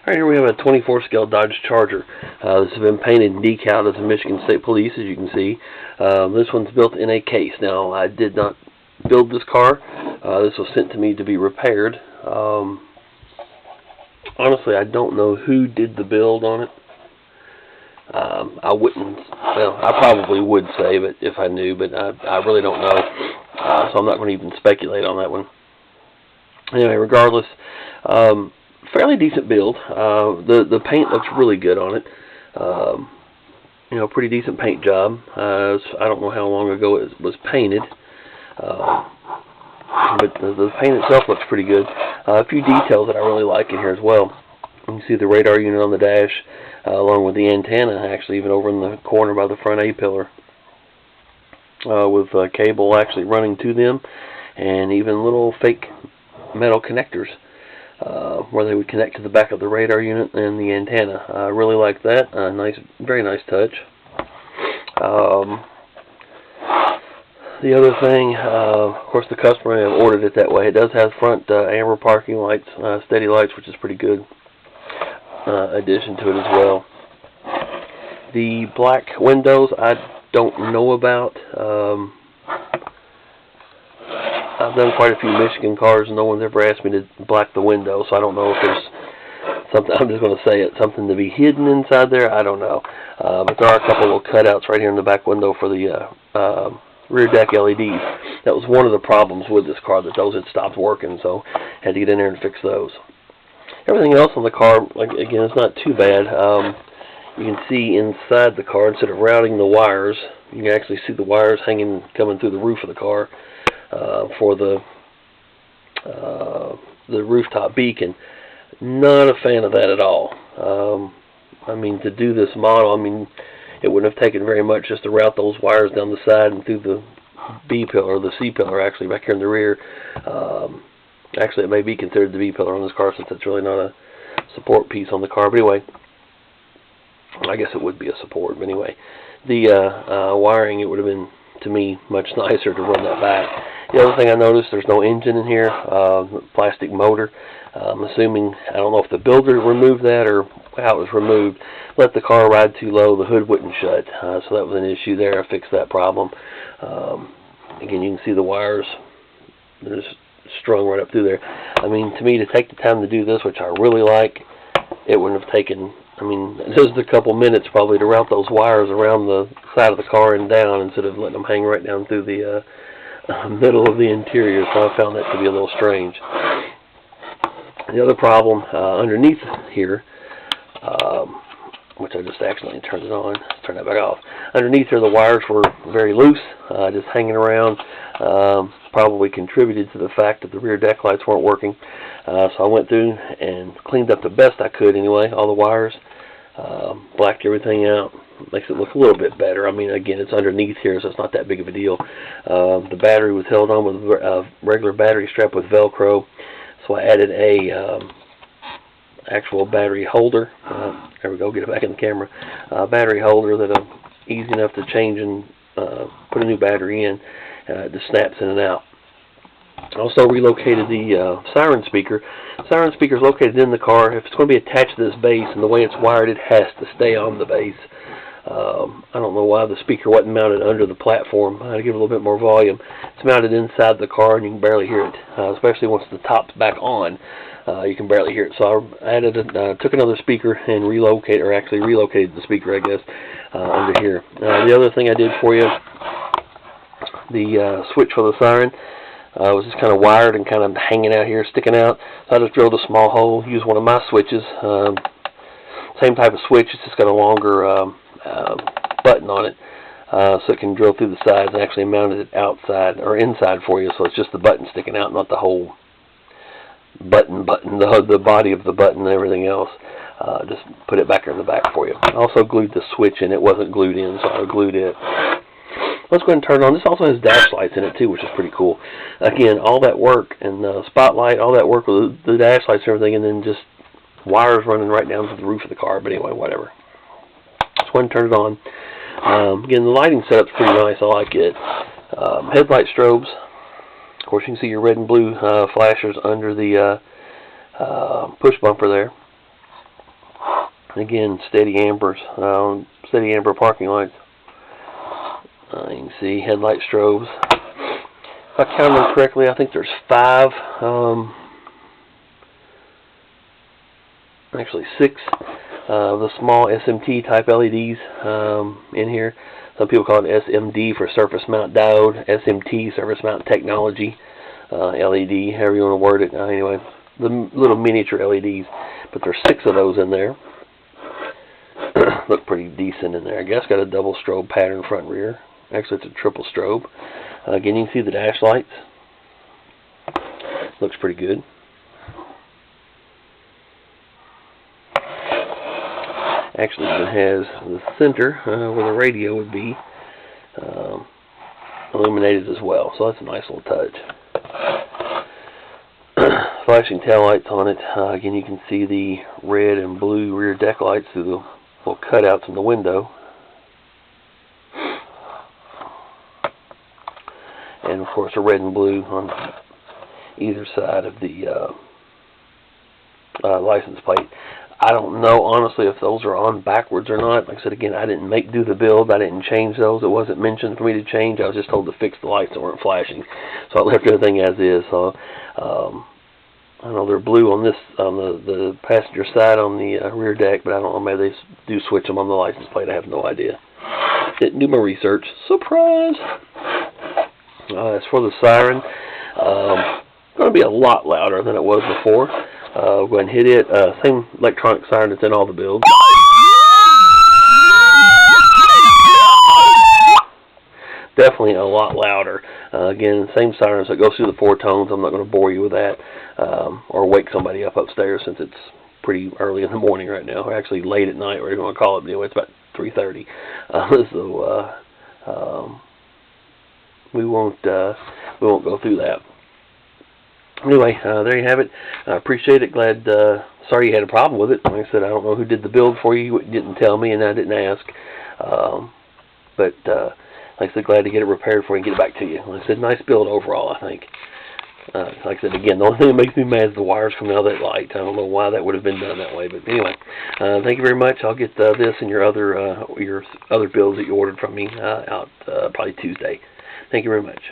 Alright, here we have a 24 scale Dodge Charger. This has been painted and decaled as a Michigan State Police, as you can see. This one's built in a case. Now, I did not build this car. This was sent to me to be repaired. Honestly, I don't know who did the build on it. I wouldn't, well, I probably would say it if I knew, but I really don't know. So I'm not going to even speculate on that one. Anyway, regardless, fairly decent build. The paint looks really good on it. You know, pretty decent paint job. I don't know how long ago it was painted, but the paint itself looks pretty good. A few details that I really like in here as well. You can see the radar unit on the dash, along with the antenna, actually, even over in the corner by the front A-pillar, with cable actually running to them, and even little fake metal connectors where they would connect to the back of the radar unit and the antenna. I really like that. Nice, very nice touch. The other thing, of course, the customer have ordered it that way. It does have front amber parking lights, steady lights, which is pretty good addition to it as well. The black windows I don't know about. I've done quite a few Michigan cars, and no one's ever asked me to black the window, so I don't know if there's something, I'm just going to say it, something to be hidden inside there. I don't know. But there are a couple little cutouts right here in the back window for the rear deck LEDs. That was one of the problems with this car, that those had stopped working, so had to get in there and fix those. Everything else on the car, like, again, it's not too bad. You can see inside the car, instead of routing the wires, you can actually see the wires hanging, coming through the roof of the car for the rooftop beacon. Not a fan of that at all. I mean, to do this model, I mean, it wouldn't have taken very much just to route those wires down the side and through the B-pillar, or the C-pillar, actually, back here in the rear. Actually, it may be considered the B-pillar on this car, since it's really not a support piece on the car. But anyway, I guess it would be a support. But anyway, the wiring, it would have been, to me, much nicer to run that back. The other thing I noticed, there's no engine in here, plastic motor. I'm assuming, I don't know if the builder removed that or how it was removed. Let the car ride too low, the hood wouldn't shut. So that was an issue there. I fixed that problem. Again, you can see the wires. They're just strung right up through there. I mean, to me, to take the time to do this, which I really like, it wouldn't have taken, I mean, just a couple minutes probably to route those wires around the side of the car and down, instead of letting them hang right down through the middle of the interior. So I found that to be a little strange. The other problem underneath here, which I just accidentally turned it on, let's turn that back off. Underneath here, the wires were very loose, just hanging around. Probably contributed to the fact that the rear deck lights weren't working. So I went through and cleaned up the best I could anyway, all the wires, blacked everything out. Makes it look a little bit better. I mean, again, it's underneath here, so it's not that big of a deal. The battery was held on with a regular battery strap with Velcro, so I added a actual battery holder. There we go, get it back in the camera. Battery holder that easy enough to change and put a new battery in. It just snaps in and out. Also relocated the siren speaker. Siren speaker is located in the car. If it's going to be attached to this base, and the way it's wired, it has to stay on the base. I don't know why the speaker wasn't mounted under the platform. I had to give it a little bit more volume. It's mounted inside the car, and you can barely hear it, especially once the top's back on. You can barely hear it. So I added took another speaker and relocated the speaker, I guess, under here. The other thing I did for you, the switch for the siren was just kind of wired and kind of hanging out here, sticking out. So I just drilled a small hole, used one of my switches. Same type of switch, it's just got a longer button on it, so it can drill through the sides, and actually mounted it outside or inside for you, so it's just the button sticking out, not the whole button, the body of the button and everything else. Just put it back here in the back for you. I also glued the switch in. It wasn't glued in, so I glued it. Let's go ahead and turn it on. This also has dash lights in it too, which is pretty cool. Again, all that work, and spotlight, all that work with the dash lights and everything, and then just wires running right down to the roof of the car. But anyway, whatever. Let's go ahead and turn it on. Again, the lighting setup's pretty nice. I like it. Headlight strobes. Of course, you can see your red and blue flashers under the push bumper there. Again, steady ambers, steady amber parking lights. You can see headlight strobes. If I counted them correctly, I think there's 5, actually 6 of the small SMT type LEDs in here. Some people call it SMD for surface mount diode, SMT, surface mount technology, LED, however you want to word it. Anyway, the little miniature LEDs, but there's 6 of those in there. Look pretty decent in there. I guess got a double strobe pattern front and rear. Actually, it's a triple strobe. Again, you can see the dash lights. Looks pretty good. Actually, it has the center where the radio would be illuminated as well. So that's a nice little touch. Flashing taillights on it. Again, you can see the red and blue rear deck lights through the little cutouts in the window. And of course, a red and blue on either side of the license plate. I don't know, honestly, if those are on backwards or not. Like I said, again, I didn't do the build. I didn't change those. It wasn't mentioned for me to change. I was just told to fix the lights that weren't flashing. So I left everything as is. So I know they're blue on the passenger side on the rear deck, but I don't know, maybe they do switch them on the license plate. I have no idea. Didn't do my research. Surprise! As for the siren, going to be a lot louder than it was before. Go ahead and hit it. Same electronic siren that's in all the builds. Definitely a lot louder. Again, same sirens that goes through the 4 tones. I'm not going to bore you with that or wake somebody up upstairs since it's pretty early in the morning right now. Or actually late at night, whatever you want to call it. Anyway, it's about 3:30. We won't go through that. Anyway, there you have it. I appreciate it. Glad. Sorry you had a problem with it. Like I said, I don't know who did the build for you. You didn't tell me, and I didn't ask. But like I said, glad to get it repaired for you and get it back to you. Like I said, nice build overall, I think. Like I said, again, the only thing that makes me mad is the wires coming out of that light. I don't know why that would have been done that way. But anyway, thank you very much. I'll get this and your other builds that you ordered from me out probably Tuesday. Thank you very much.